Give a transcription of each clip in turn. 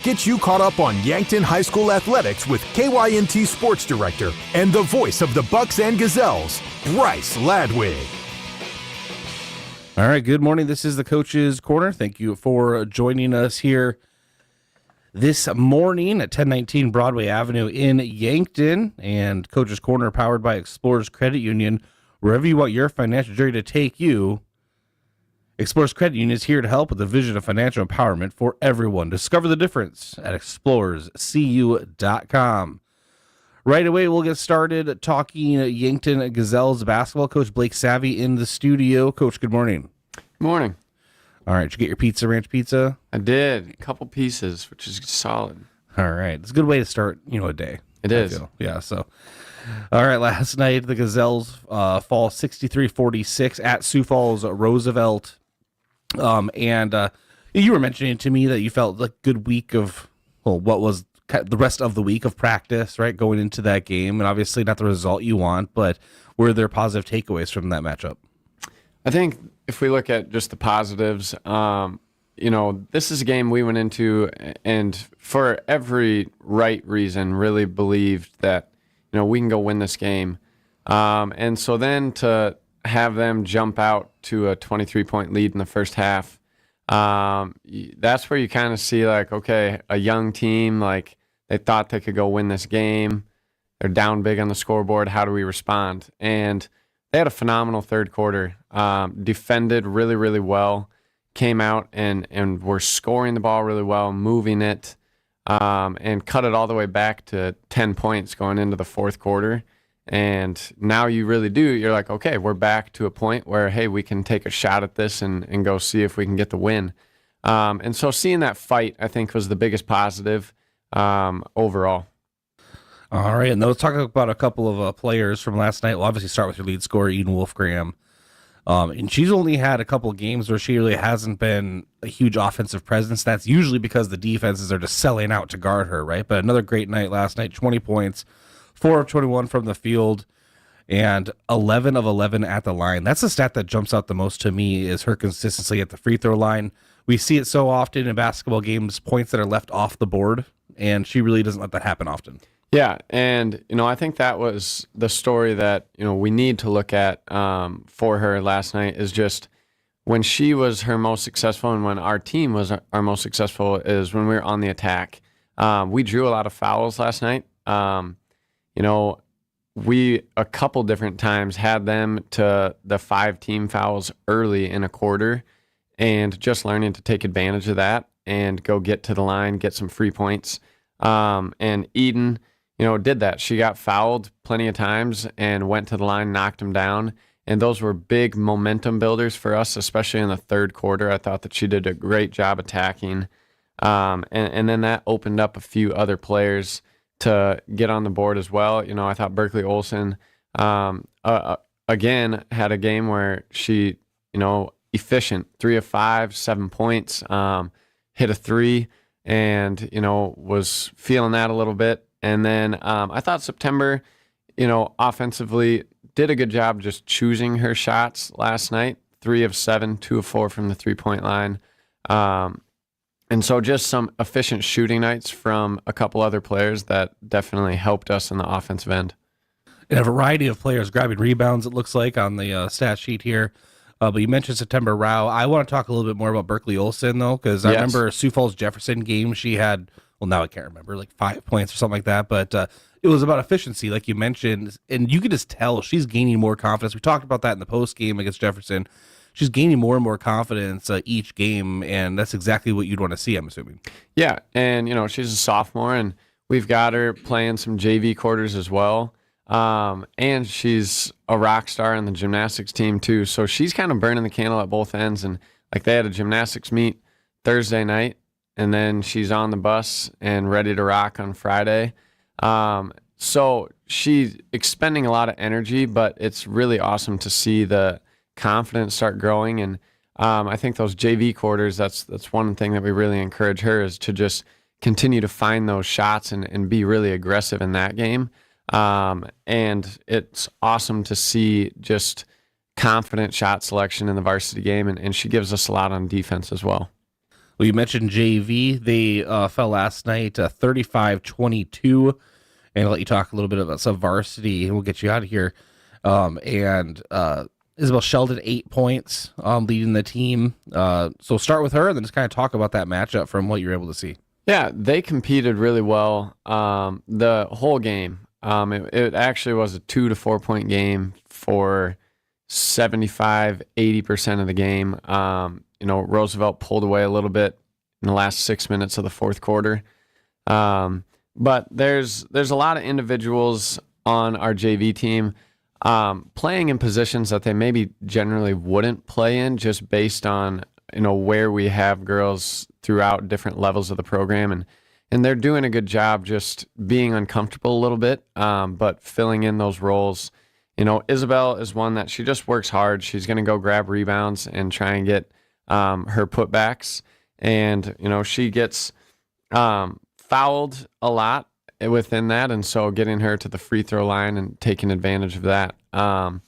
Get you caught up on Yankton High School athletics with KYNT Sports Director and the voice of the Bucks and Gazelles, Bryce Ladwig. All right, good morning. This is the Coach's Corner. Thank you for joining us here this morning at 1019 Broadway Avenue in Yankton. And Coach's Corner powered by Explorers Credit Union. Wherever you want your financial journey to take you, Explorers Credit Union is here to help with the vision of financial empowerment for everyone. Discover the difference at explorerscu.com. Right away, we'll get started talking Yankton Gazelles basketball. Coach Blake Savvy in the studio. Coach, good morning. Good morning. All right, did you get your pizza, ranch pizza? I did. A couple pieces, which is solid. All right. It's a good way to start, a day. It is. Yeah, so. All right, last night, the Gazelles fall 63-46 at Sioux Falls Roosevelt. And you were mentioning to me that you felt like a good week of, what was the rest of the week of practice, right, going into that game. And obviously not the result you want, but were there positive takeaways from that matchup? I think if we look at just the positives, this is a game we went into and for every right reason really believed that, we can go win this game. And so then to have them jump out to a 23-point lead in the first half, that's where you kind of see, like, okay, a young team, like, they thought they could go win this game. They're down big on the scoreboard. How do we respond? And they had a phenomenal third quarter. Defended really, really well. Came out and were scoring the ball really well, moving it, and cut it all the way back to 10 points going into the fourth quarter. And now you really do. You're like, okay, we're back to a point where, hey, we can take a shot at this and go see if we can get the win. And so seeing that fight, I think, was the biggest positive overall. All right, and let's talk about a couple of players from last night. We'll obviously start with your lead scorer, Eden Wolfgram. And she's only had a couple of games where she really hasn't been a huge offensive presence. That's usually because the defenses are just selling out to guard her, right? But another great night last night, 20 points, 4 of 21 from the field, and 11 of 11 at the line. That's the stat that jumps out the most to me is her consistency at the free throw line. We see it so often in basketball games, points that are left off the board, and she really doesn't let that happen often. Yeah, and, I think that was the story that, we need to look at for her last night is just when she was her most successful and when our team was our most successful is when we were on the attack. We drew a lot of fouls last night. We a couple different times had them to the 5 team fouls early in a quarter and just learning to take advantage of that and go get to the line, get some free points. And Eden, did that. She got fouled plenty of times and went to the line, knocked them down. And those were big momentum builders for us, especially in the third quarter. I thought that she did a great job attacking. And then that opened up a few other players to get on the board as well. I thought Berkeley Olson, again, had a game where she, efficient, 3 of 5, 7 points, hit a 3 and, was feeling that a little bit. And then I thought September, offensively did a good job just choosing her shots last night, 3 of 7, 2 of 4 from the 3-point line. And so just some efficient shooting nights from a couple other players that definitely helped us in the offensive end. And a variety of players grabbing rebounds, it looks like, on the stat sheet here. But you mentioned September Rao. I want to talk a little bit more about Berkeley Olson, though, because I remember Sioux Falls Jefferson game, she had, now I can't remember, like 5 points or something like that. But it was about efficiency, like you mentioned. And you could just tell she's gaining more confidence. We talked about that in the post game against Jefferson. She's gaining more and more confidence each game, and that's exactly what you'd want to see, I'm assuming. Yeah, and, she's a sophomore, and we've got her playing some JV quarters as well. And she's a rock star on the gymnastics team, too. So she's kind of burning the candle at both ends. And, like, they had a gymnastics meet Thursday night, and then she's on the bus and ready to rock on Friday. So she's expending a lot of energy, but it's really awesome to see the confidence start growing. And I think those JV quarters, that's one thing that we really encourage her is to just continue to find those shots and be really aggressive in that game. And it's awesome to see just confident shot selection in the varsity game, and she gives us a lot on defense as well. Well, you mentioned JV. They fell last night 35-22. And I'll let you talk a little bit about some varsity, and we'll get you out of here. And Isabel Sheldon, 8 points, leading the team. So start with her and then just kind of talk about that matchup from what you're able to see. Yeah, they competed really well the whole game. It actually was a 2 to 4 point game for 75-80% of the game. Roosevelt pulled away a little bit in the last 6 minutes of the fourth quarter. But there's a lot of individuals on our JV team playing in positions that they maybe generally wouldn't play in, just based on where we have girls throughout different levels of the program, and they're doing a good job just being uncomfortable a little bit, but filling in those roles. Isabel is one that she just works hard. She's going to go grab rebounds and try and get her putbacks, and she gets fouled a lot within that, and so getting her to the free throw line and taking advantage of that. And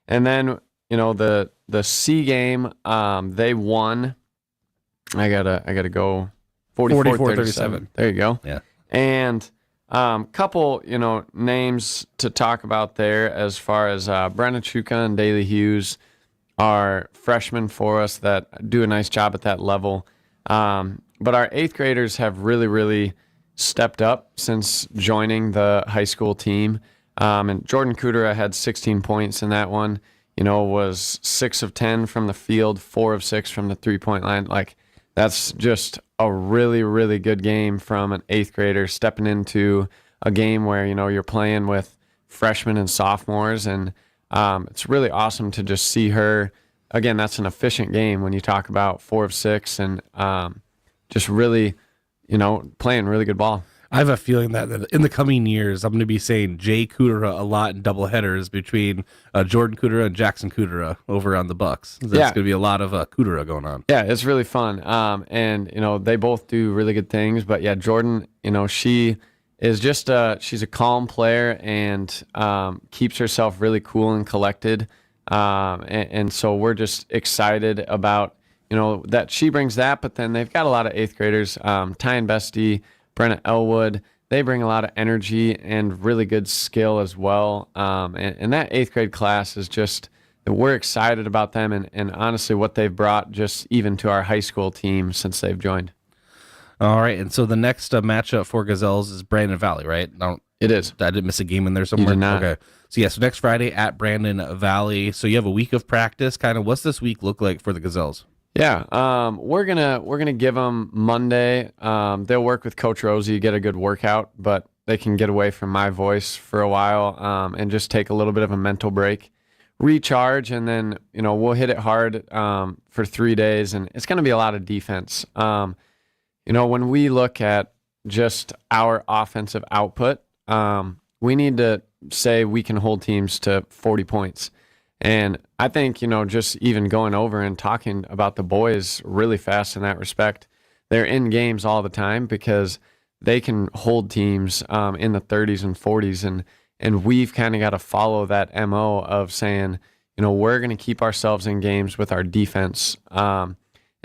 then the C game, they won. I gotta go 44-37. There you go. Yeah. And couple names to talk about there as far as Brenna Chuka and Daly Hughes are freshmen for us that do a nice job at that level. But our 8th graders have really stepped up since joining the high school team. And Jordan Kudera had 16 points in that one. Was 6 of 10 from the field, 4 of 6 from the 3-point line. Like, that's just a really good game from an 8th grader stepping into a game where, you're playing with freshmen and sophomores. And it's really awesome to just see her. Again, that's an efficient game when you talk about 4 of 6 and just really, playing really good ball. I have a feeling that in the coming years, I'm going to be saying Jay Kudera a lot in doubleheaders between Jordan Kudera and Jackson Kudera over on the Bucks. There's going to be a lot of Kudera going on. Yeah, it's really fun. And they both do really good things. But yeah, Jordan, she is just she's a calm player and keeps herself really cool and collected. And so we're just excited about that she brings that. But then they've got a lot of 8th graders, Ty and Bestie, Brenna Elwood. They bring a lot of energy and really good skill as well. And that 8th grade class is just, we're excited about them and honestly what they've brought just even to our high school team since they've joined. All right. And so the next matchup for Gazelles is Brandon Valley, right? It is. I didn't miss a game in there somewhere? You did not. Okay. So so next Friday at Brandon Valley. So you have a week of practice. Kind of what's this week look like for the Gazelles? Yeah, we're gonna give them Monday. They'll work with Coach Rosie, get a good workout, but they can get away from my voice for a while and just take a little bit of a mental break, recharge, and then we'll hit it hard for 3 days, and it's gonna be a lot of defense. When we look at just our offensive output, we need to say we can hold teams to 40 points. And I think, just even going over and talking about the boys really fast in that respect, they're in games all the time because they can hold teams in the 30s and 40s. And we've kind of got to follow that MO of saying, we're going to keep ourselves in games with our defense. And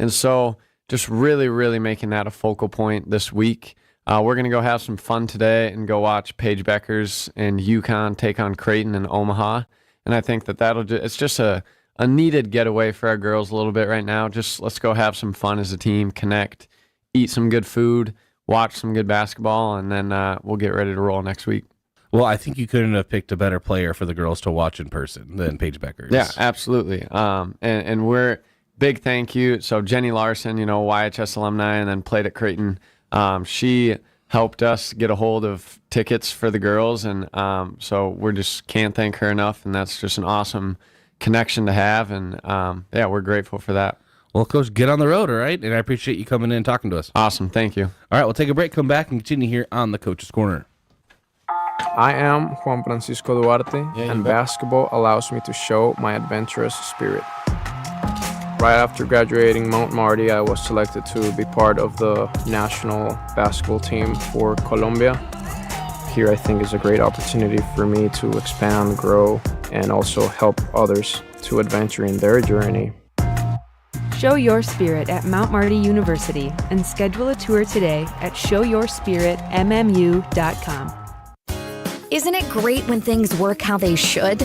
so just really making that a focal point this week. We're going to go have some fun today and go watch Paige Beckers and UConn take on Creighton and Omaha. And I think it's just a needed getaway for our girls a little bit right now. Just let's go have some fun as a team, connect, eat some good food, watch some good basketball, and then we'll get ready to roll next week. Well, I think you couldn't have picked a better player for the girls to watch in person than Paige Beckers. Yeah, absolutely. And we're big thank you. So Jenny Larson, YHS alumni, and then played at Creighton. She helped us get a hold of tickets for the girls, and so we just can't thank her enough, and that's just an awesome connection to have, and we're grateful for that. Well, Coach, get on the road, all right? And I appreciate you coming in and talking to us. Awesome, thank you. All right, we'll take a break, come back, and continue here on the Coach's Corner. I am Juan Francisco Duarte, and basketball allows me to show my adventurous spirit. Right after graduating Mount Marty, I was selected to be part of the national basketball team for Colombia. Here, I think, is a great opportunity for me to expand, grow, and also help others to adventure in their journey. Show your spirit at Mount Marty University and schedule a tour today at showyourspiritmmu.com. Isn't it great when things work how they should?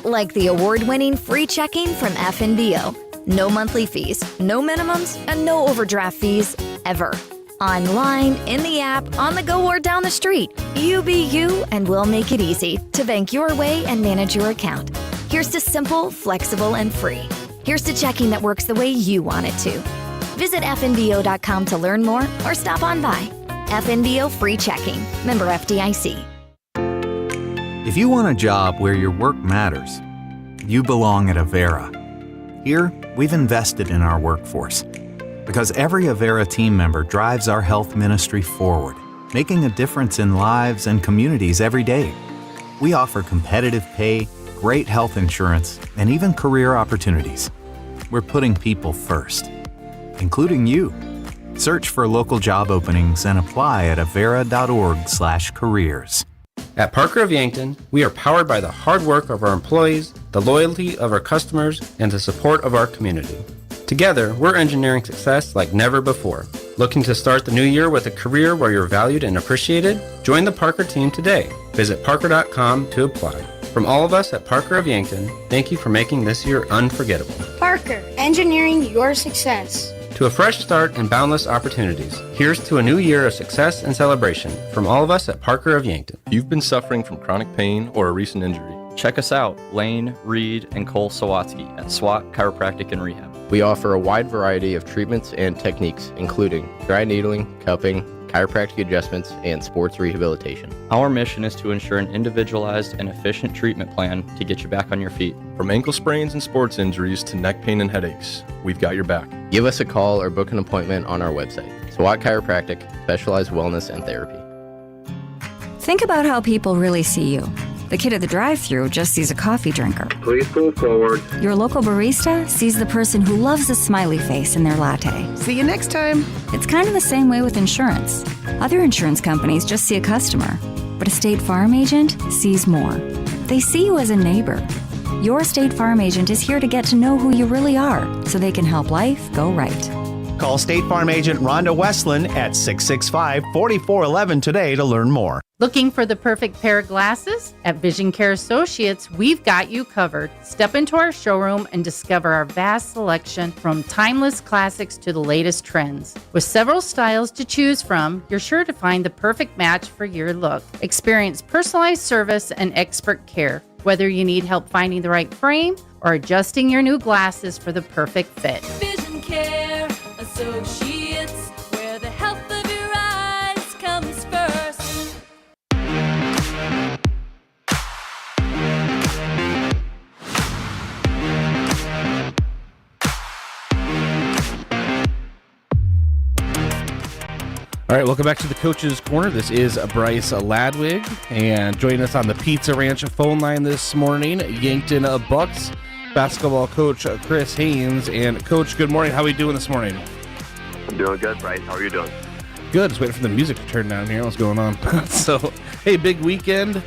Like the award-winning free checking from FNBO. No monthly fees, no minimums, and no overdraft fees ever. Online, in the app, on the go, or down the street. You be you, and we'll make it easy to bank your way and manage your account. Here's to simple, flexible, and free. Here's to checking that works the way you want it to. Visit fnbo.com to learn more or stop on by. FNBO Free Checking. Member FDIC. If you want a job where your work matters, you belong at Avera. Here, we've invested in our workforce because every Avera team member drives our health ministry forward, making a difference in lives and communities every day. We offer competitive pay, great health insurance, and even career opportunities. We're putting people first, including you. Search for local job openings and apply at avera.org/careers. At Parker of Yankton, we are powered by the hard work of our employees, the loyalty of our customers, and the support of our community. Together, we're engineering success like never before. Looking to start the new year with a career where you're valued and appreciated? Join the Parker team today. Visit parker.com to apply. From all of us at Parker of Yankton, thank you for making this year unforgettable. Parker, engineering your success. To a fresh start and boundless opportunities, here's to a new year of success and celebration from all of us at Parker of Yankton. If you've been suffering from chronic pain or a recent injury, check us out, Lane, Reed, and Cole Sawatsky at SWAT Chiropractic and Rehab. We offer a wide variety of treatments and techniques, including dry needling, cupping, chiropractic adjustments, and sports rehabilitation. Our mission is to ensure an individualized and efficient treatment plan to get you back on your feet. From ankle sprains and sports injuries to neck pain and headaches, we've got your back. Give us a call or book an appointment on our website. SWAT Chiropractic, specialized wellness and therapy. Think about how people really see you. The kid at the drive-thru just sees a coffee drinker. Please pull forward. Your local barista sees the person who loves a smiley face in their latte. See you next time. It's kind of the same way with insurance. Other insurance companies just see a customer, but a State Farm agent sees more. They see you as a neighbor. Your State Farm agent is here to get to know who you really are, so they can help life go right. Call State Farm agent Rhonda Westland at 665-4411 today to learn more. Looking for the perfect pair of glasses? At Vision Care Associates, we've got you covered. Step into our showroom and discover our vast selection from timeless classics to the latest trends. With several styles to choose from, you're sure to find the perfect match for your look. Experience personalized service and expert care. Whether you need help finding the right frame or adjusting your new glasses for the perfect fit. Vision Care Associates, where the health of your eyes comes first. All right, welcome back to the Coach's Corner. This is Bryce Ladwig, and joining us on the Pizza Ranch phone line this morning, Yankton Bucks basketball coach Chris Haynes. And Coach, good morning. How are we doing this morning? I'm doing good, Bryce. How are you doing? Good. Just waiting for the music to turn down here. What's going on? So, hey, big weekend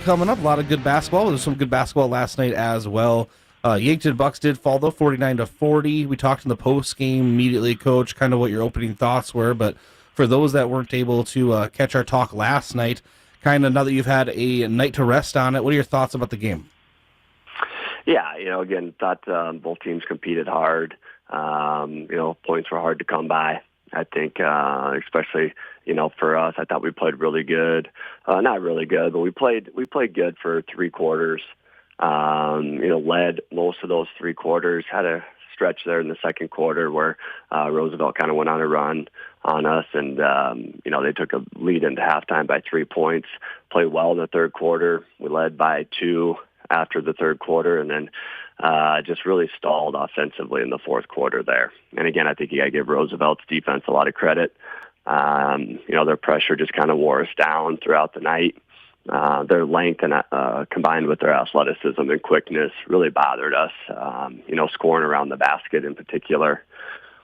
coming up. A lot of good basketball. There was some good basketball last night as well. Yankton Bucks did fall, though, 49-40. We talked in the post game immediately, Coach, kind of what your opening thoughts were, but for those that weren't able to catch our talk last night, kind of now that you've had a night to rest on it, what are your thoughts about the game? Yeah, again, thought both teams competed hard. Points were hard to come by. I think, especially, for us, I thought we played really good. Not really good, but we played good for 3 quarters. Led most of those 3 quarters, had a stretch there in the second quarter where Roosevelt kind of went on a run on us, and they took a lead into halftime by 3 points. Played well in the third quarter. We led by 2 after the third quarter, and then just really stalled offensively in the fourth quarter there. And again, I think you got to give Roosevelt's defense a lot of credit. Their pressure just kind of wore us down throughout the night. Their length and combined with their athleticism and quickness really bothered us. Scoring around the basket in particular,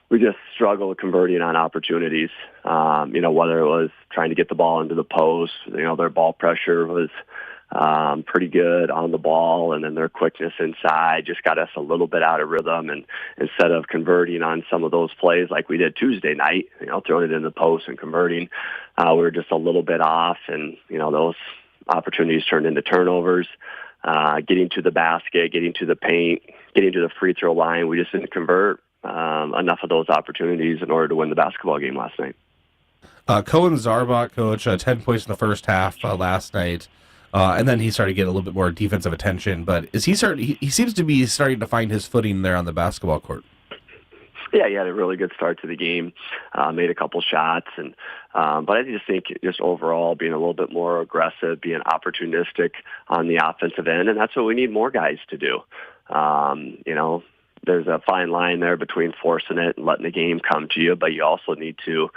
we just struggled converting on opportunities. Whether it was trying to get the ball into the post, their ball pressure was pretty good on the ball, and then their quickness inside just got us a little bit out of rhythm. And instead of converting on some of those plays like we did Tuesday night, throwing it in the post and converting, we were just a little bit off, and those opportunities turned into turnovers. Getting to the basket, getting to the paint, getting to the free throw line, we just didn't convert enough of those opportunities in order to win the basketball game last night. Cohen Zarbach, coach, 10 points in the first half last night. And then he started getting a little bit more defensive attention. But he seems to be starting to find his footing there on the basketball court. Yeah, he had a really good start to the game, made a couple shots, and but I just think just overall being a little bit more aggressive, being opportunistic on the offensive end, and that's what we need more guys to do. There's a fine line there between forcing it and letting the game come to you, but you also need to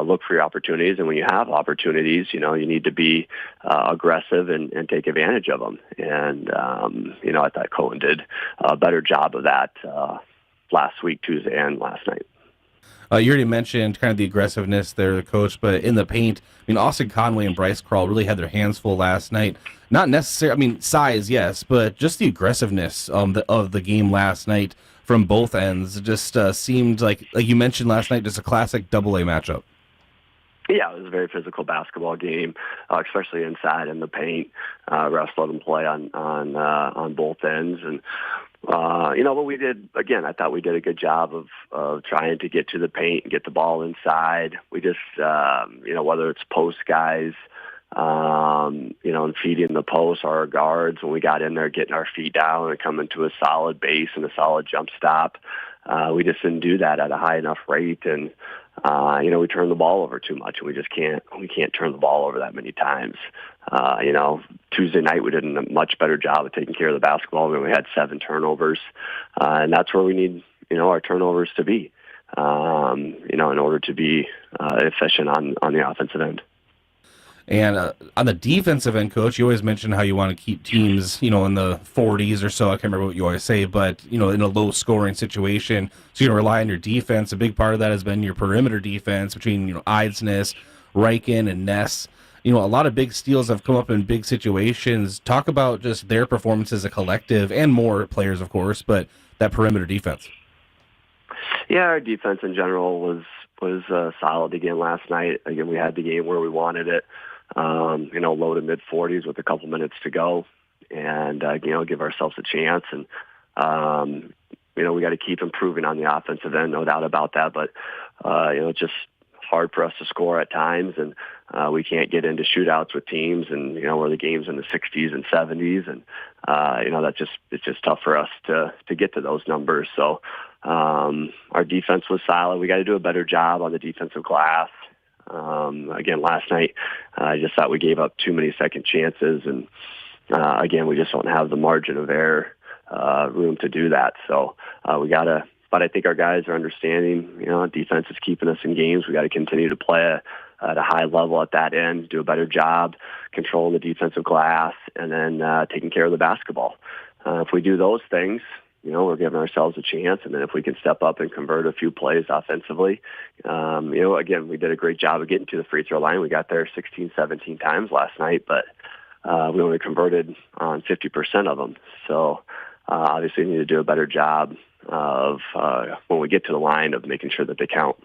look for your opportunities, and when you have opportunities, you need to be aggressive and take advantage of them. And I thought Cohen did a better job of that last week, Tuesday, and last night. You already mentioned kind of the aggressiveness there, the coach, but in the paint, Austin Conway and Bryce Crawl really had their hands full last night. Not necessarily, size, yes, but just the aggressiveness of the game last night from both ends just seemed like you mentioned last night, just a classic AA matchup. Yeah, it was a very physical basketball game, especially inside in the paint. Refs let them play on both ends, and what we did, again, I thought we did a good job of trying to get to the paint and get the ball inside. We just, whether it's post guys, and feeding the post, or our guards, when we got in there, getting our feet down and coming to a solid base and a solid jump stop, we just didn't do that at a high enough rate. And, we turned the ball over too much, and we can't turn the ball over that many times. Tuesday night we did a much better job of taking care of the basketball. We had 7 turnovers, and that's where we need, our turnovers to be, in order to be efficient on the offensive end. And on the defensive end, coach, you always mention how you want to keep teams, in the 40s or so. I can't remember what you always say, but, in a low-scoring situation. So you're going to rely on your defense. A big part of that has been your perimeter defense between, Eidsness, Reichen, and Ness. A lot of big steals have come up in big situations. Talk about just their performance as a collective, and more players, of course, but that perimeter defense. Yeah, our defense in general was solid again last night. Again, we had the game where we wanted it. Low to mid 40s with a couple minutes to go, and give ourselves a chance. And we got to keep improving on the offensive end, no doubt about that. But it's just hard for us to score at times, and we can't get into shootouts with teams, and where the game's in the 60s and 70s, and it's just tough for us to get to those numbers. So our defense was solid. We got to do a better job on the defensive glass. Again, last night, I just thought we gave up too many second chances, and again, we just don't have the margin of error room to do that. So we got to, but I think our guys are understanding, defense is keeping us in games. We got to continue to play at a high level at that end, do a better job controlling the defensive glass, and then taking care of the basketball. If we do those things, we're giving ourselves a chance. And then if we can step up and convert a few plays offensively, again, we did a great job of getting to the free throw line. We got there 16, 17 times last night, but we only converted on 50% of them. So obviously we need to do a better job of when we get to the line of making sure that they count.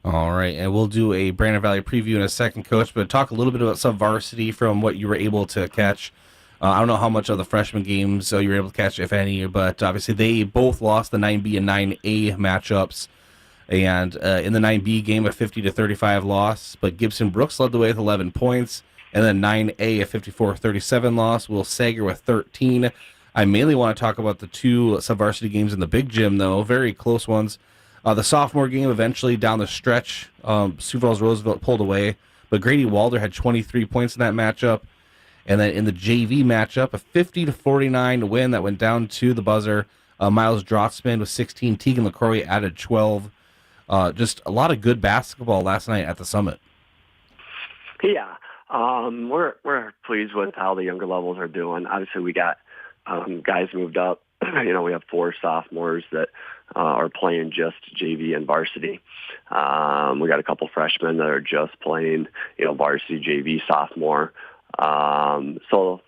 All right, and we'll do a Brandon Valley preview in a second, Coach, but talk a little bit about sub-varsity from what you were able to catch. I don't know how much of the freshman games you were able to catch, if any, but obviously they both lost the 9B and 9A matchups. And in the 9B game, a 50-35 loss, but Gibson Brooks led the way with 11 points. And then 9A, a 54-37 loss. Will Sager with 13. I mainly want to talk about the 2 sub-varsity games in the big gym, though. Very close ones. The sophomore game eventually down the stretch, Sioux Falls Roosevelt pulled away, but Grady Walder had 23 points in that matchup. And then in the JV matchup, a 50-49 win that went down to the buzzer. Miles Drotzman with 16. Tegan LaCroix added 12. Just a lot of good basketball last night at the Summit. Yeah, we're pleased with how the younger levels are doing. Obviously, we got guys moved up. We have 4 sophomores that are playing just JV and varsity. We got a couple freshmen that are just playing, varsity, JV, sophomore. So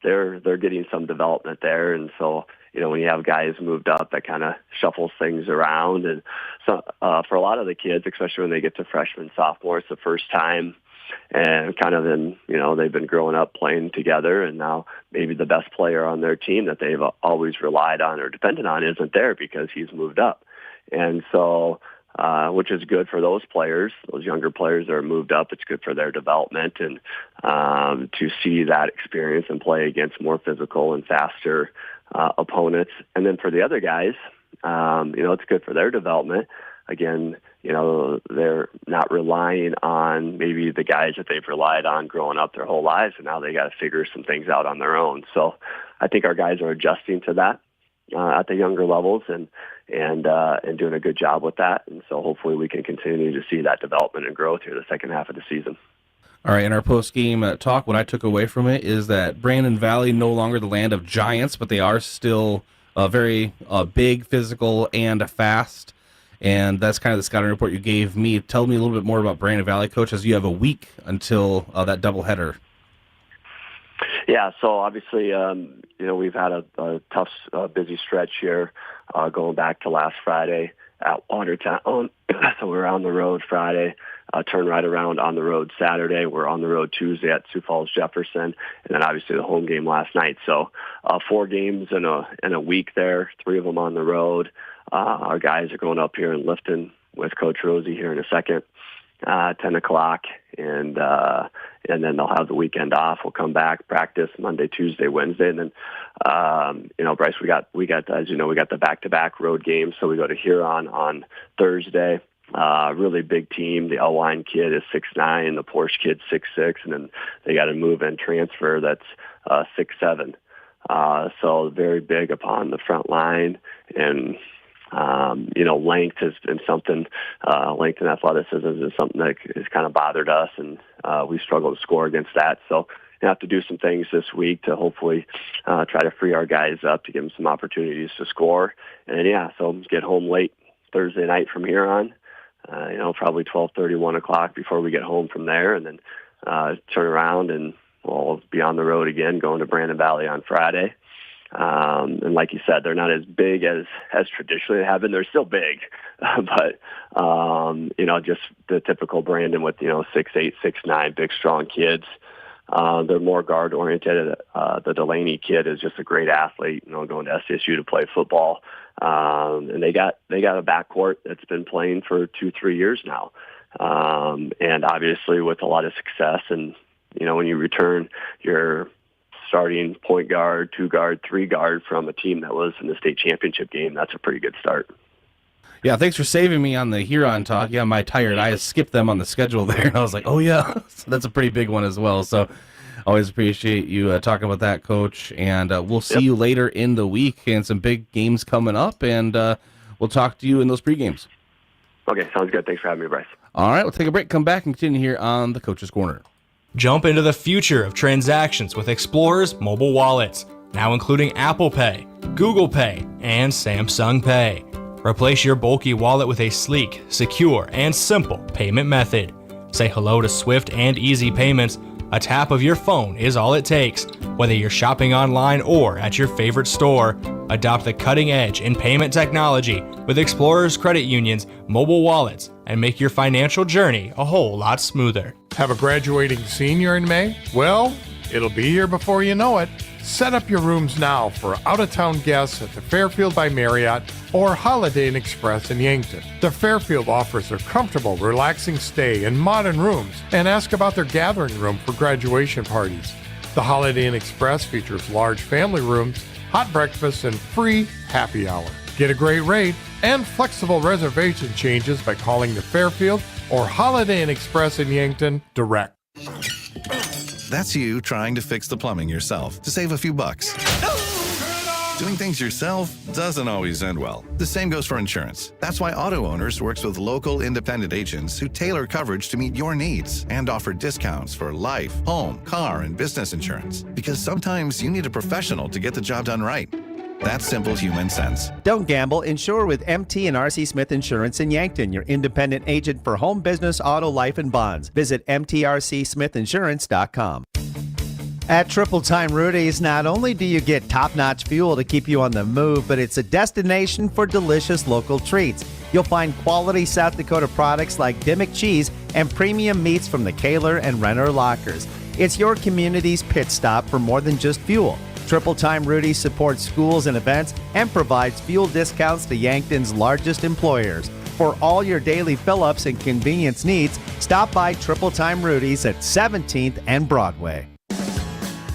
they're getting some development there. And so, when you have guys moved up, that kind of shuffles things around. And so for a lot of the kids, especially when they get to freshman, sophomore, it's the first time. And kind of they've been growing up playing together, and now maybe the best player on their team that they've always relied on or depended on isn't there because he's moved up. And so, which is good for those players, those younger players that are moved up. It's good for their development and to see that experience and play against more physical and faster opponents. And then for the other guys, it's good for their development. Again, they're not relying on maybe the guys that they've relied on growing up their whole lives, and now they got to figure some things out on their own. So I think our guys are adjusting to that at the younger levels and doing a good job with that. And so hopefully we can continue to see that development and growth here the second half of the season. All right, in our post-game talk, what I took away from it is that Brandon Valley no longer the land of giants, but they are still very big, physical, and fast. And that's kind of the scouting report you gave me. Tell me a little bit more about Brandon Valley, Coach, as you have a week until that doubleheader. Yeah, so obviously, we've had a tough, busy stretch here going back to last Friday at Watertown. So we're on the road Friday, turn right around on the road Saturday. We're on the road Tuesday at Sioux Falls Jefferson, and then obviously the home game last night. So 4 games in a week there, 3 of them on the road. Our guys are going up here and lifting with Coach Rosie here in a second, 10 o'clock, and then they'll have the weekend off. We'll come back, practice Monday, Tuesday, Wednesday, and then Bryce, we got as you know, we got the back-to-back road games. So we go to Huron on Thursday. Really big team. The Elwine kid is 6'9", the Porsche kid's 6'6", and then they got a move-in transfer that's 6'7". So very big upon the front line, and length has been something, length and athleticism is something that has kind of bothered us, and we struggle to score against that. So we have to do some things this week to hopefully try to free our guys up to give them some opportunities to score. And so get home late Thursday night from here on, probably 12:30, 1 o'clock before we get home from there, and then turn around and we'll be on the road again, going to Brandon Valley on Friday. And like you said, they're not as big as traditionally they have been. They're still big, but just the typical Brandon with 6'8", 6'9", big, strong kids. They're more guard oriented. The Delaney kid is just a great athlete, going to SSU to play football. And they got a backcourt that's been playing for 2-3 years now. And obviously with a lot of success, and when you return your starting point guard, 2 guard, 3 guard from a team that was in the state championship game, that's a pretty good start. Yeah, thanks for saving me on the Huron talk. Yeah, my tired eyes skipped them on the schedule there, and I was like, oh yeah, so that's a pretty big one as well. So always appreciate you talking about that, Coach, and we'll see you later in the week, and some big games coming up, and we'll talk to you in those pre-games. Okay, sounds good. Thanks for having me, Bryce. All right, we'll take a break, come back, and continue here on the Coach's Corner. Jump into the future of transactions with Explorer's mobile wallets, now including Apple Pay, Google Pay, and Samsung Pay. Replace your bulky wallet with a sleek, secure, and simple payment method. Say hello to swift and easy payments. A tap of your phone is all it takes. Whether you're shopping online or at your favorite store, adopt the cutting edge in payment technology with Explorer's Credit Union's mobile wallets and make your financial journey a whole lot smoother. Have a graduating senior in May? Well, it'll be here before you know it. Set up your rooms now for out-of-town guests at the Fairfield by Marriott or Holiday Inn Express in Yankton. The Fairfield offers a comfortable, relaxing stay in modern rooms, and ask about their gathering room for graduation parties. The Holiday Inn Express features large family rooms, hot breakfast, and free happy hour. Get a great rate and flexible reservation changes by calling the Fairfield or Holiday Inn Express in Yankton direct. That's you trying to fix the plumbing yourself to save a few bucks. Doing things yourself doesn't always end well. The same goes for insurance. That's why Auto Owners works with local independent agents who tailor coverage to meet your needs and offer discounts for life, home, car, and business insurance. Because sometimes you need a professional to get the job done right. That's simple human sense. Don't gamble. Insure with MT and RC Smith Insurance in Yankton, your independent agent for home, business, auto, life, and bonds. Visit mtrcsmithinsurance.com. At Triple Time Rudy's, not only do you get top-notch fuel to keep you on the move, but it's a destination for delicious local treats. You'll find quality South Dakota products like Dimmick cheese and premium meats from the Kaler and Renner lockers. It's your community's pit stop for more than just fuel. Triple Time Rudy's supports schools and events and provides fuel discounts to Yankton's largest employers. For all your daily fill-ups and convenience needs, stop by Triple Time Rudy's at 17th and Broadway.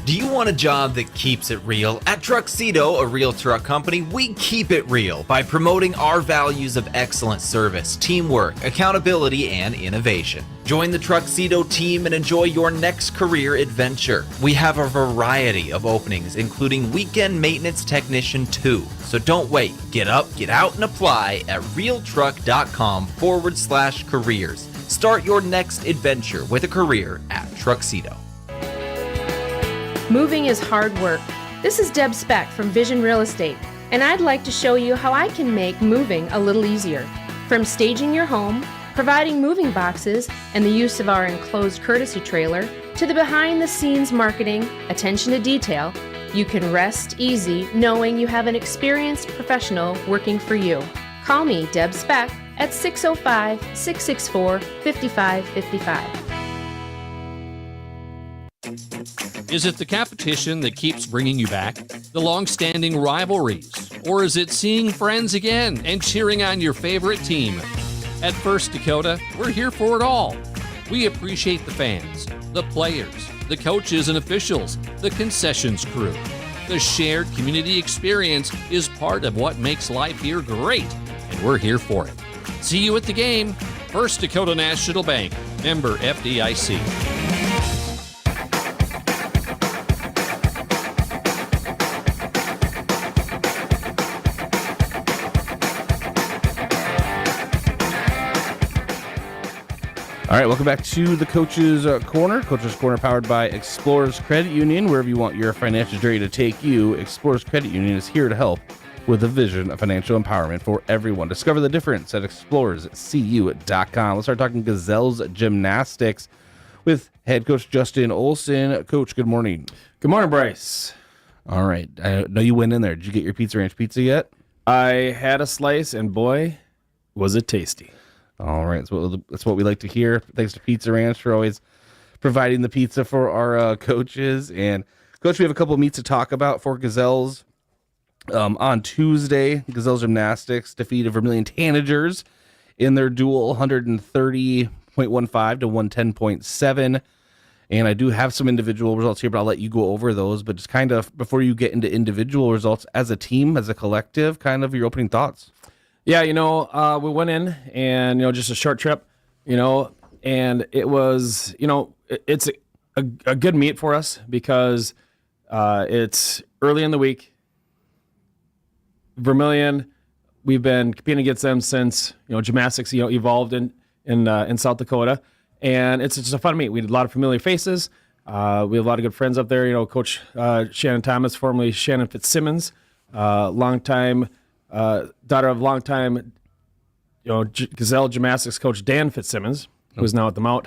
Do you want a job that keeps it real? At Truxedo, a real truck company, we keep it real by promoting our values of excellent service, teamwork, accountability, and innovation. Join the Truxedo team and enjoy your next career adventure. We have a variety of openings, including weekend maintenance technician 2. So don't wait. Get up, get out, and apply at realtruck.com/careers. Start your next adventure with a career at Truxedo. Moving is hard work. This is Deb Speck from Vision Real Estate, and I'd like to show you how I can make moving a little easier. From staging your home, providing moving boxes, and the use of our enclosed courtesy trailer, to the behind-the-scenes marketing, attention to detail, you can rest easy knowing you have an experienced professional working for you. Call me, Deb Speck, at 605-664-5555. Is it the competition that keeps bringing you back? The long-standing rivalries? Or is it seeing friends again and cheering on your favorite team? At First Dakota, we're here for it all. We appreciate the fans, the players, the coaches and officials, the concessions crew. The shared community experience is part of what makes life here great, and we're here for it. See you at the game. First Dakota National Bank, member FDIC. All right, welcome back to the Coach's Corner. Coach's Corner powered by Explorers Credit Union. Wherever you want your financial journey to take you, Explorers Credit Union is here to help with a vision of financial empowerment for everyone. Discover the difference at explorerscu.com. Let's start talking Gazelles Gymnastics with head coach Justin Olson. Coach, good morning. Good morning, Bryce. All right, I know you went in there. Did you get your Pizza Ranch pizza yet? I had a slice, and boy, was it tasty. All right, that's what we like to hear. Thanks to Pizza Ranch for always providing the pizza for our coaches. And, Coach, we have a couple of meets to talk about for Gazelles. On Tuesday, Gazelles Gymnastics defeated Vermilion Tanagers in their duel 130.15 to 110.7. And I do have some individual results here, but I'll let you go over those. But just kind of before you get into individual results as a team, as a collective, kind of your opening thoughts. Yeah, we went in and, just a short trip, and it was, it's a good meet for us because it's early in the week. Vermilion, we've been competing against them since, gymnastics, evolved in South Dakota. And it's just a fun meet. We had a lot of familiar faces. We have a lot of good friends up there. Coach Shannon Thomas, formerly Shannon Fitzsimmons, longtime daughter of longtime, Gazelle Gymnastics coach Dan Fitzsimmons, who is now at the Mount,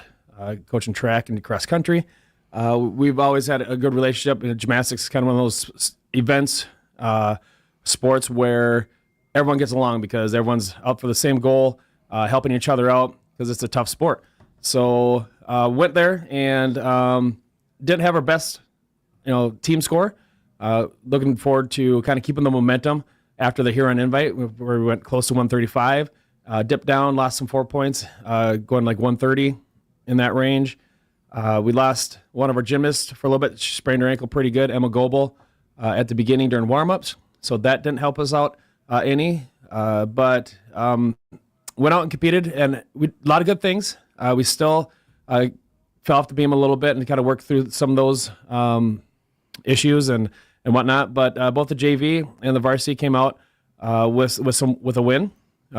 coaching track and cross country. We've always had a good relationship. Gymnastics is kind of one of those events, sports where everyone gets along because everyone's out for the same goal, helping each other out because it's a tough sport. So went there and didn't have our best, team score. Looking forward to kind of keeping the momentum after the Huron invite, where we went close to 135, dipped down, lost some 4 points, going like 130 in that range. We lost one of our gymnasts for a little bit. She sprained her ankle pretty good, Emma Goebel, at the beginning during warm-ups. So that didn't help us out any. But went out and competed, and a lot of good things. We still fell off the beam a little bit and kind of worked through some of those issues and whatnot, but both the JV and the varsity came out with a win,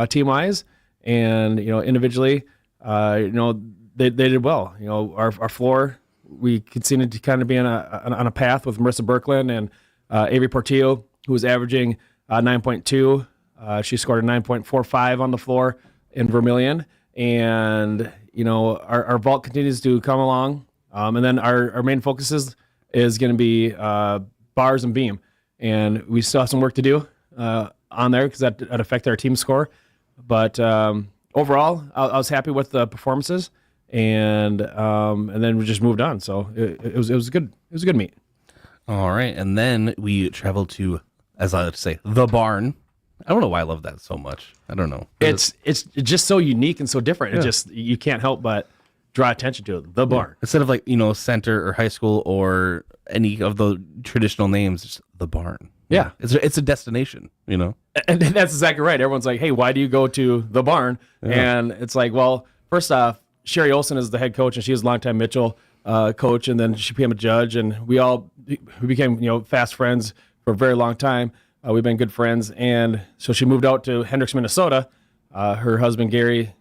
team wise, and individually, they did well. Our floor, we continued to kind of be on a path with Marissa Birkeland and Avery Portillo, who was averaging 9.2. She scored a 9.45 on the floor in Vermilion, and our vault continues to come along, and then our main focus is is going to be bars and beam, and we still have some work to do on there because that affect our team score. But overall, I was happy with the performances, and then we just moved on. So it was a good meet. All right, and then we traveled to, as I like to say, the barn. I don't know why I love that so much. I don't know. It's just so unique and so different. Yeah. It just, you can't help but draw attention to it. The barn. Instead of center or high school or any of the traditional names, it's the barn. Yeah. It's a destination, And that's exactly right. Everyone's like, hey, why do you go to the barn? Yeah. And it's like, well, first off, Sherry Olson is the head coach, and she was a longtime Mitchell coach, and then she became a judge, and we became fast friends for a very long time. We've been good friends, and so she moved out to Hendricks, Minnesota. Her husband Gary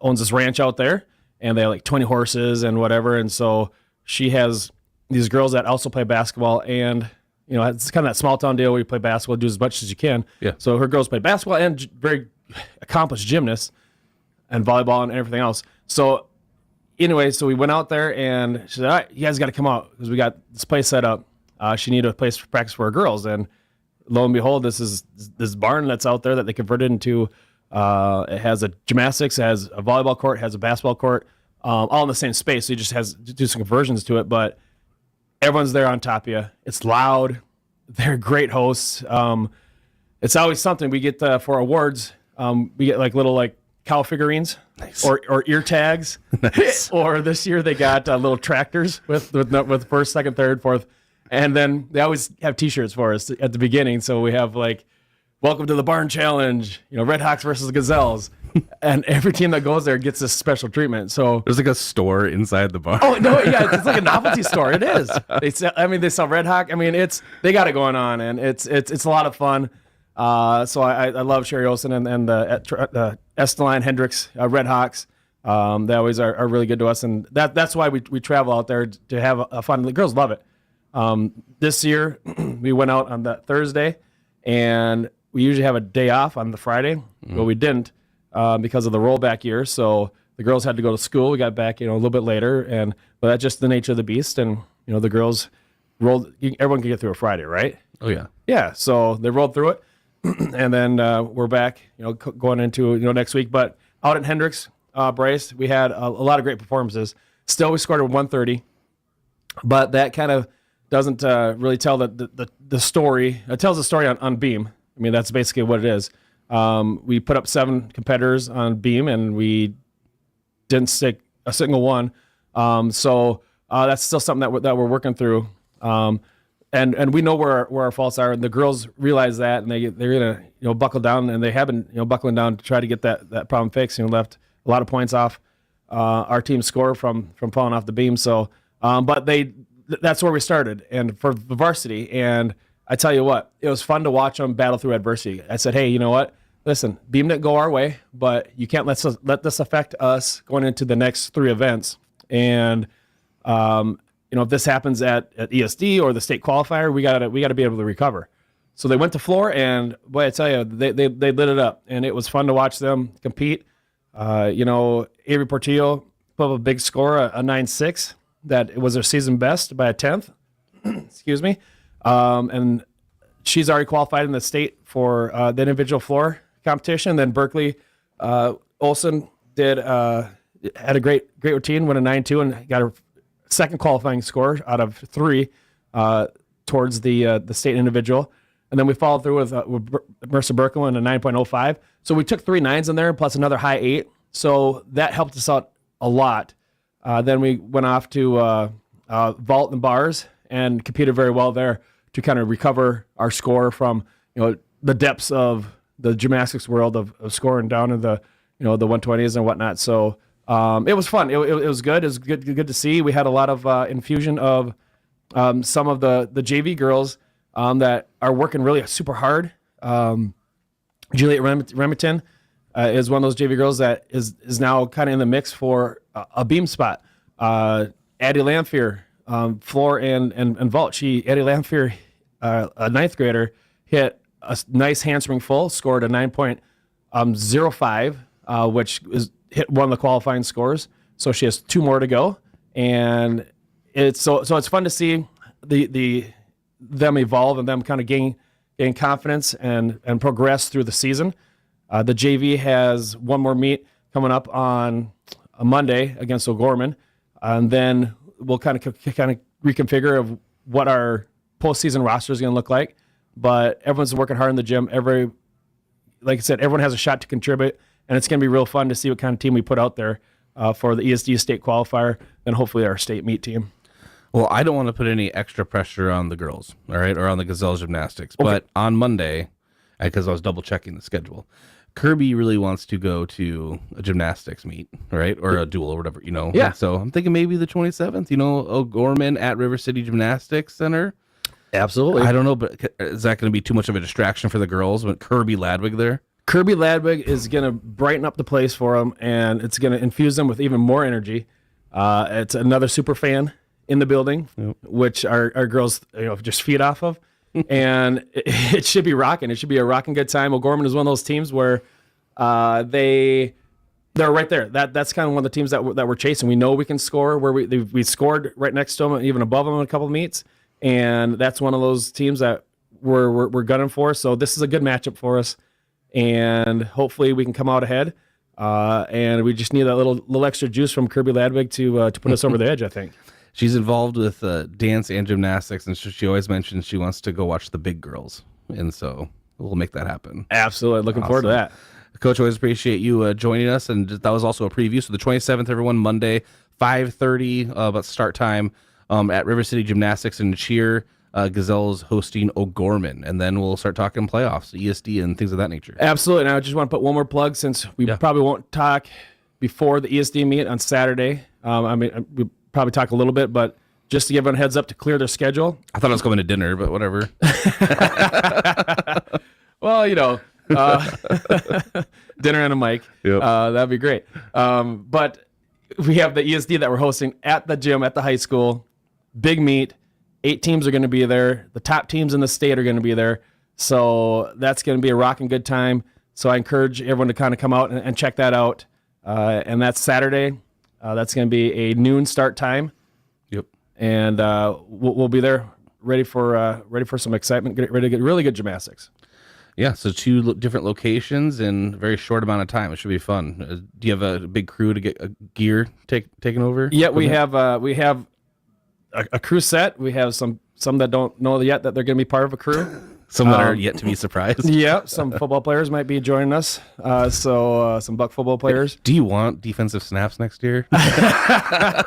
owns this ranch out there, and they have like 20 horses and whatever. And so she has these girls that also play basketball, and it's kind of that small town deal where you play basketball, do as much as you can. Yeah. So her girls play basketball and very accomplished gymnasts and volleyball and everything else. So anyway, so we went out there, and she said, all right, you guys got to come out because we got this place set up. She needed a place for practice for her girls, and lo and behold, this is this barn that's out there that they converted into. It has a gymnastics, it has a volleyball court, it has a basketball court, all in the same space. So you just has to do some conversions to it, but everyone's there on top of you. It's loud. They're great hosts. It's always something we get for awards. We get like little cow figurines, nice, or ear tags. Nice. Or this year they got little tractors with first, second, third, fourth. And then they always have T-shirts for us at the beginning. So we have welcome to the Barn Challenge, Red Hawks versus Gazelles. And every team that goes there gets this special treatment. So there's a store inside the barn. Oh no, yeah, it's like a novelty store. It is. They sell Red Hawk. They got it going on, and it's a lot of fun. So I love Sherry Olsen and the Esteline Hendricks Red Hawks. They always are really good to us, and that's why we travel out there to have a fun. The girls love it. This year we went out on that Thursday, and we usually have a day off on the Friday, but we didn't because of the rollback year. So the girls had to go to school. We got back a little bit later, but that's just the nature of the beast. And the girls rolled. Everyone can get through a Friday, right? Oh yeah, yeah. So they rolled through it, and then we're back, going into next week. But out at Hendricks, Bryce, we had a lot of great performances. Still, we scored at 130, but that kind of doesn't really tell the story. It tells the story on beam. That's basically what it is. We put up 7 competitors on beam, and we didn't stick a single one. So that's still something that we're working through. And we know where our faults are, and the girls realize that, and they're gonna buckle down, and they have been buckling down to try to get that problem fixed. Left a lot of points off our team score from falling off the beam. So, but that's where we started, and for the varsity. And I tell you what, it was fun to watch them battle through adversity. I said, hey, you know what? Listen, beam didn't go our way, but you can't let this affect us going into the next 3 events. And if this happens at ESD or the state qualifier, we gotta be able to recover. So they went to floor, and boy, I tell you, they lit it up, and it was fun to watch them compete. Avery Portillo put up a big score, a 9.6. That was her season best by a 10th. Excuse me. And she's already qualified in the state for the individual floor competition. Then Berkeley Olson had a great routine, won a 9.2, and got her second qualifying score out of 3 towards the state individual. And then we followed through with Mercer Berkeley in a 9.05. So we took 3 9s in there plus another high 8. So that helped us out a lot. Then we went off to vault and bars and competed very well there to kind of recover our score from the depths of the gymnastics world of scoring down in the the 120s and whatnot. So it was fun. It was good. It was good to see. We had a lot of infusion of some of the JV girls that are working really super hard. Juliet Remington is one of those JV girls that is now kind of in the mix for a beam spot. Addie Lamphere, floor and vault. Addie Lamphere, a 9th grader, hit a nice handspring full, scored a 9.05, which hit one of the qualifying scores. So she has 2 more to go, and it's fun to see them evolve and them kind of gain confidence and progress through the season. The JV has one more meet coming up on a Monday against O'Gorman, and then we'll kind of reconfigure of what our postseason roster is going to look like. But everyone's working hard in the gym. Like I said, everyone has a shot to contribute, and it's going to be real fun to see what kind of team we put out there for the ESD state qualifier, and hopefully our state meet team. Well, I don't want to put any extra pressure on the girls, all right, or on the Gazelles gymnastics. Okay. But on Monday, because I was double checking the schedule, Kirby really wants to go to a gymnastics meet, right, or a duel or whatever, Yeah. And so I'm thinking maybe the 27th, O'Gorman at River City Gymnastics Center. Absolutely. I don't know, but is that going to be too much of a distraction for the girls with Kirby Ladwig there? Kirby Ladwig is going to brighten up the place for them, and it's going to infuse them with even more energy. It's another super fan in the building, which our girls just feed off of. And it should be rocking. It should be a rocking good time. O'Gorman is one of those teams where they're right there. That's kind of one of the teams that we're chasing. We know we can score. Where we scored right next to them, even above them in a couple of meets, and that's one of those teams that we're gunning for. So this is a good matchup for us, and hopefully we can come out ahead. And we just need that little extra juice from Kirby Ladwig to put us over the edge, I think. She's involved with dance and gymnastics, and she always mentions she wants to go watch the big girls, and so we'll make that happen. Absolutely. Looking forward to that. Coach, always appreciate you joining us, and that was also a preview. So the 27th, everyone, Monday, 5:30, about start time at River City Gymnastics and Cheer. Gazelles hosting O'Gorman, and then we'll start talking playoffs, ESD, and things of that nature. Absolutely. And I just want to put one more plug, since we probably won't talk before the ESD meet on Saturday. We probably talk a little bit, but just to give everyone a heads up to clear their schedule. I thought I was going to dinner, but whatever. Well, dinner and a mic. Yep. That'd be great. But we have the ESD that we're hosting at the gym at the high school. Big meet. 8 teams are going to be there. The top teams in the state are going to be there. So that's going to be a rocking good time. So I encourage everyone to kind of come out and check that out. And that's Saturday. That's going to be a noon start time. Yep. And we'll be there ready for some excitement, ready to get really good gymnastics. Yeah, so 2 different locations in a very short amount of time. It should be fun. Do you have a big crew to get gear taken over? Yeah, we have a crew set. We have some that don't know yet that they're going to be part of a crew. Some that are yet to be surprised. Yeah, some football players might be joining us. So some Buck football players. Do you want defensive snaps next year? I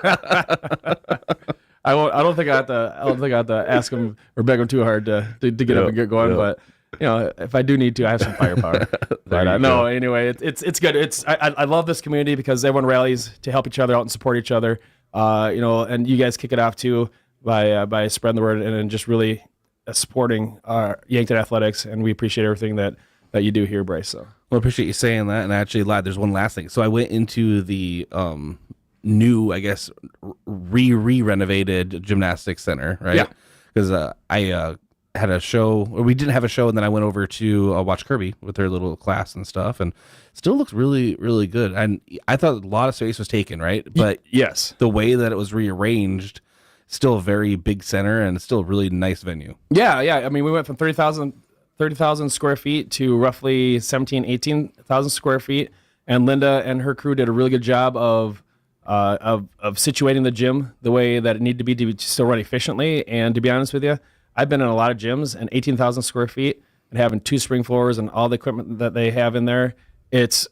won't. I don't think I have to ask them or beg them too hard to get up and get going. But if I do need to, I have some firepower. But no, anyway, it's good. I love this community because everyone rallies to help each other out and support each other. And you guys kick it off too by spreading the word and just really supporting our Yankton Athletics, and we appreciate everything that you do here, Bryce. So, well, I appreciate you saying that. And actually, Lad, there's one last thing. So I went into the new, I guess, renovated gymnastics center, right? Yeah. Because I had a show, or we didn't have a show, and then I went over to watch Kirby with her little class and stuff, and it still looks really, really good. And I thought a lot of space was taken, right? But yes, the way that it was rearranged, still a very big center, and it's still a really nice venue. Yeah. I mean, we went from 30,000 square feet to roughly 18,000 square feet, and Linda and her crew did a really good job of situating the gym the way that it needed to be still run efficiently. And to be honest with you, I've been in a lot of gyms, and 18,000 square feet and having 2 spring floors and all the equipment that they have in there, it's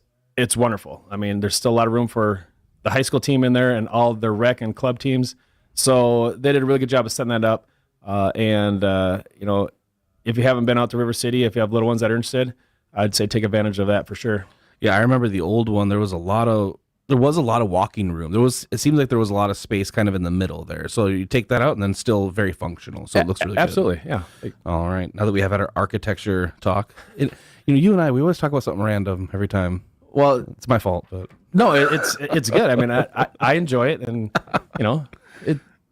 wonderful. I mean, there's still a lot of room for the high school team in there and all of their rec and club teams. So they did a really good job of setting that up. If you haven't been out to River City, if you have little ones that are interested, I'd say take advantage of that for sure. Yeah, I remember the old one. There was a lot of walking room. It seems like there was a lot of space kind of in the middle there. So you take that out and then still very functional. So it looks really absolutely, good. Yeah. All right. Now that we have had our architecture talk, you and I, we always talk about something random every time. Well, it's my fault, but no, it's good. I mean, I enjoy it, and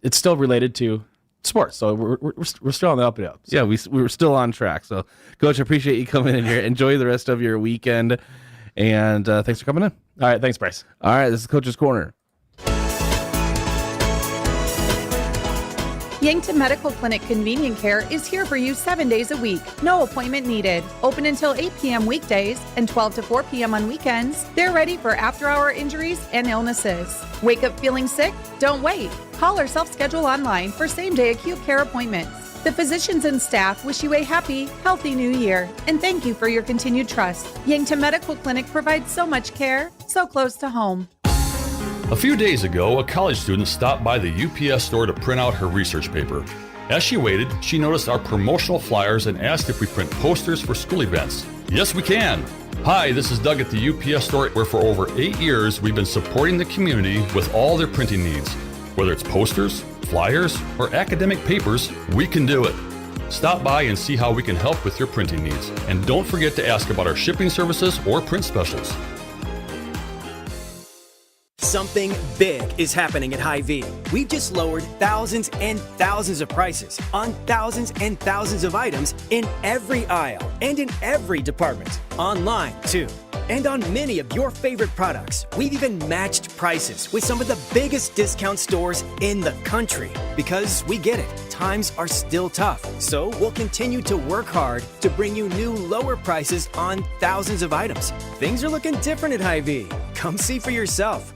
it's still related to sports. So we're still on the up and up. So. Yeah, we were still on track. So, Coach, I appreciate you coming in here. Enjoy the rest of your weekend, and thanks for coming in. All right, thanks, Bryce. All right, this is Coach's Corner. Yankton Medical Clinic Convenient Care is here for you 7 days a week. No appointment needed. Open until 8 p.m. weekdays and 12 to 4 p.m. on weekends. They're ready for after-hour injuries and illnesses. Wake up feeling sick? Don't wait. Call or self-schedule online for same-day acute care appointments. The physicians and staff wish you a happy, healthy new year, and thank you for your continued trust. Yankton Medical Clinic provides so much care, so close to home. A few days ago, a college student stopped by the UPS store to print out her research paper. As she waited, she noticed our promotional flyers and asked if we print posters for school events. Yes, we can! Hi, this is Doug at the UPS store, where for over 8 years we've been supporting the community with all their printing needs. Whether it's posters, flyers, or academic papers, we can do it. Stop by and see how we can help with your printing needs. And don't forget to ask about our shipping services or print specials. Something big is happening at Hy-Vee. We've just lowered thousands and thousands of prices on thousands and thousands of items in every aisle and in every department. Online, too. And on many of your favorite products, we've even matched prices with some of the biggest discount stores in the country. Because we get it, times are still tough. So we'll continue to work hard to bring you new lower prices on thousands of items. Things are looking different at Hy-Vee. Come see for yourself.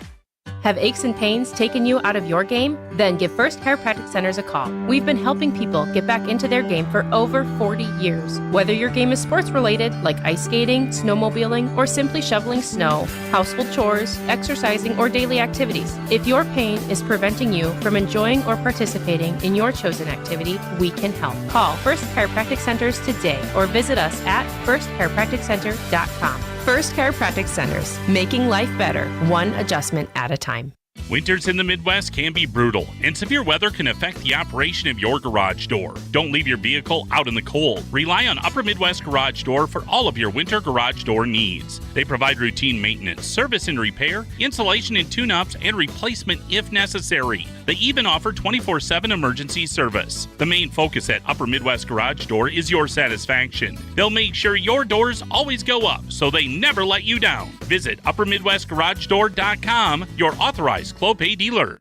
Have aches and pains taken you out of your game? Then give First Chiropractic Centers a call. We've been helping people get back into their game for over 40 years. Whether your game is sports related, like ice skating, snowmobiling, or simply shoveling snow, household chores, exercising, or daily activities, if your pain is preventing you from enjoying or participating in your chosen activity, we can help. Call First Chiropractic Centers today or visit us at firstchiropracticcenter.com. First Chiropractic Centers, making life better, one adjustment at a time. Winters in the Midwest can be brutal, and severe weather can affect the operation of your garage door. Don't leave your vehicle out in the cold. Rely on Upper Midwest Garage Door for all of your winter garage door needs. They provide routine maintenance, service and repair, installation and tune-ups, and replacement if necessary. They even offer 24/7 emergency service. The main focus at Upper Midwest Garage Door is your satisfaction. They'll make sure your doors always go up, so they never let you down. Visit UpperMidwestGarageDoor.com, your authorized Clopay dealer.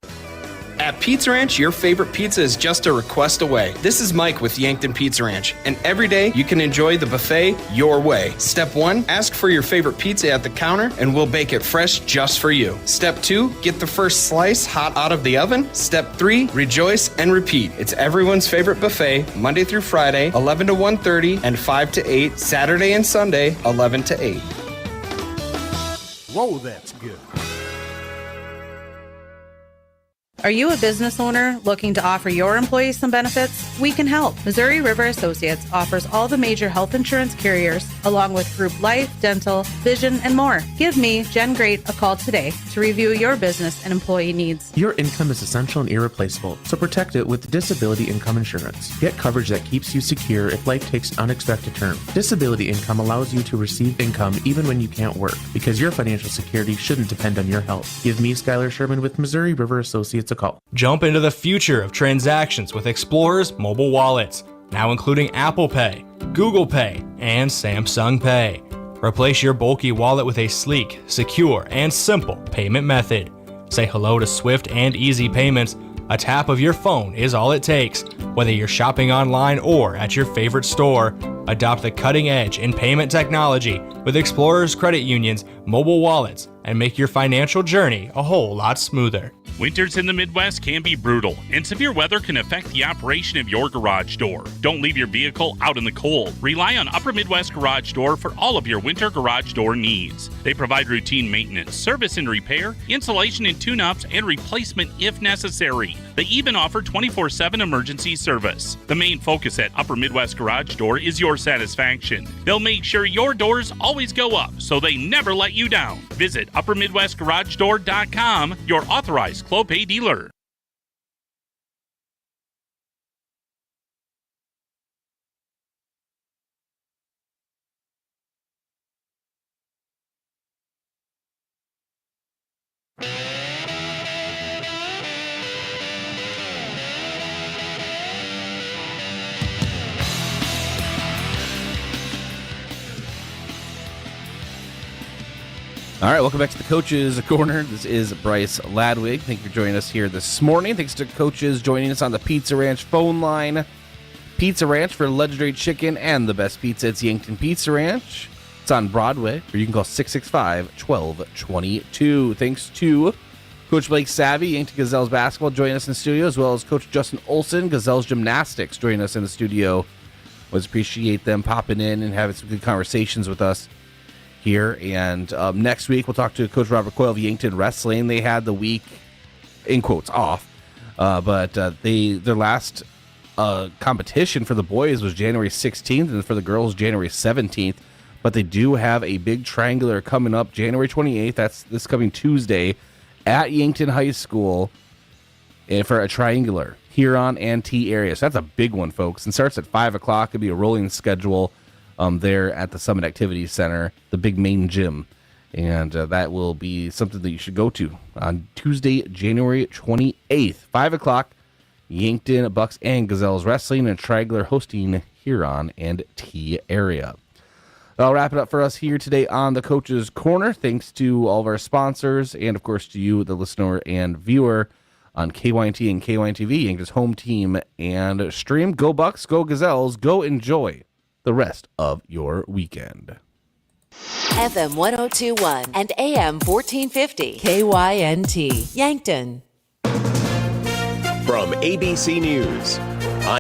At Pizza Ranch, your favorite pizza is just a request away. This is Mike with Yankton Pizza Ranch, and every day you can enjoy the buffet your way. Step 1, ask for your favorite pizza at the counter, and we'll bake it fresh just for you. Step 2, get the first slice hot out of the oven. Step 3, rejoice and repeat. It's everyone's favorite buffet, Monday through Friday, 11 to 1:30, and 5 to 8, Saturday and Sunday, 11 to 8. Whoa, that's good. Are you a business owner looking to offer your employees some benefits? We can help. Missouri River Associates offers all the major health insurance carriers, along with group life, dental, vision, and more. Give me, Jen Great, a call today to review your business and employee needs. Your income is essential and irreplaceable, so protect it with disability income insurance. Get coverage that keeps you secure if life takes an unexpected turn. Disability income allows you to receive income even when you can't work, because your financial security shouldn't depend on your health. Give me, Skylar Sherman with Missouri River Associates, a call. Jump into the future of transactions with Explorer's mobile wallets, now including Apple Pay, Google Pay, and Samsung Pay. Replace your bulky wallet with a sleek, secure, and simple payment method. Say hello to swift and easy payments. A tap of your phone is all it takes. Whether you're shopping online or at your favorite store, adopt the cutting edge in payment technology with Explorer's Credit Union's mobile wallets and make your financial journey a whole lot smoother. Winters in the Midwest can be brutal, and severe weather can affect the operation of your garage door. Don't leave your vehicle out in the cold. Rely on Upper Midwest Garage Door for all of your winter garage door needs. They provide routine maintenance, service and repair, installation and tune-ups, and replacement if necessary. They even offer 24/7 emergency service. The main focus at Upper Midwest Garage Door is your satisfaction. They'll make sure your doors always go up, so they never let you down. Visit UpperMidwestGarageDoor.com, your authorized Clopay dealer. All right, welcome back to the Coaches Corner. This is Bryce Ladwig. Thank you for joining us here this morning. Thanks to coaches joining us on the Pizza Ranch phone line. Pizza Ranch for legendary chicken and the best pizza. It's Yankton Pizza Ranch. It's on Broadway, or you can call 665-1222. Thanks to Coach Blake Savvy, Yankton Gazelles basketball, joining us in the studio, as well as Coach Justin Olson, Gazelles gymnastics, joining us in the studio. Always appreciate them popping in and having some good conversations with us here. And next week, we'll talk to Coach Robert Coyle of Yankton Wrestling. They had the week, in quotes, off, but their last competition for the boys was January 16th, and for the girls, January 17th. But they do have a big triangular coming up January 28th. That's this coming Tuesday at Yankton High School, and for a triangular, Huron and T area. So that's a big one, folks. And starts at 5 o'clock. It'll be a rolling schedule there at the Summit Activity Center, the big main gym. And that will be something that you should go to on Tuesday, January 28th, 5 o'clock. Yankton Bucks and Gazelles Wrestling, and triangular hosting Huron and T area. That'll wrap it up for us here today on the Coach's Corner. Thanks to all of our sponsors, and of course to you, the listener and viewer on KYNT and KYNTV, Yankton's home team and stream. Go Bucks, go Gazelles, go enjoy the rest of your weekend. FM 102.1 and AM 1450 KYNT Yankton. From ABC News,